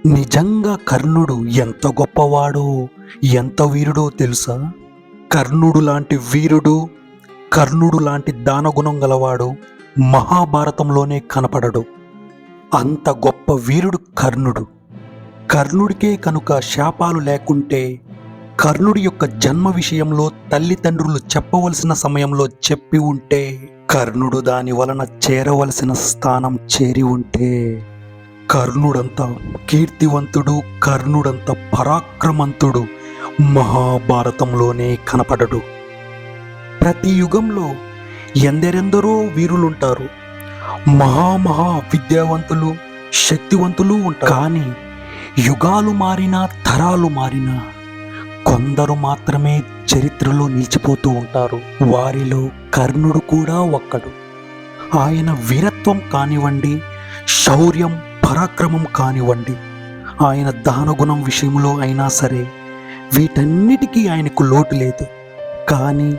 నిజంగా కర్ణుడు ఎంత గొప్పవాడో, ఎంత వీరుడో తెలుసా? కర్ణుడు లాంటి వీరుడు, కర్ణుడు లాంటి దానగుణం గలవాడు మహాభారతంలోనే కనపడడు. అంత గొప్ప వీరుడు కర్ణుడు. కర్ణుడికే కనుక శాపాలు లేకుంటే, కర్ణుడి యొక్క జన్మ విషయంలో తల్లిదండ్రులు చెప్పవలసిన సమయంలో చెప్పి ఉంటే, కర్ణుడు దాని వలన చేరవలసిన స్థానం చేరి ఉంటే, కర్ణుడంత కీర్తివంతుడు, కర్ణుడంత పరాక్రమంతుడు మహాభారతంలోనే కనపడడు. ప్రతి యుగంలో ఎందరెందరో వీరులుంటారు, మహా విద్యావంతులు, శక్తివంతులు ఉంటారు. కానీ యుగాలు మారినా, తరాలు మారినా కొందరు మాత్రమే చరిత్రలో నిలిచిపోతూ ఉంటారు. వారిలో కర్ణుడు కూడా ఒక్కడు. ఆయన వీరత్వం కానివ్వండి, శౌర్యం, పరాక్రమం కానివ్వండి, ఆయన దానగుణం విషయంలో అయినా సరే, వీటన్నిటికీ ఆయనకు లోటు లేదు. కానీ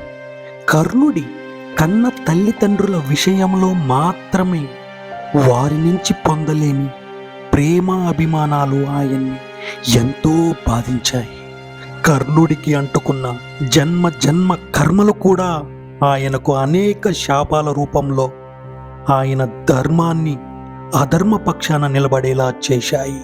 కర్ణుడి కన్న తల్లిదండ్రుల విషయంలో మాత్రమే వారి నుంచి పొందలేని ప్రేమ, అభిమానాలు ఆయన్ని ఎంతో బాధించాయి. కర్ణుడికి అంటుకున్న జన్మ జన్మ కర్మలు కూడా ఆయనకు అనేక శాపాల రూపంలో ఆయన ధర్మాన్ని అధర్మ పక్షాన నిలబడేలా చేశాయి.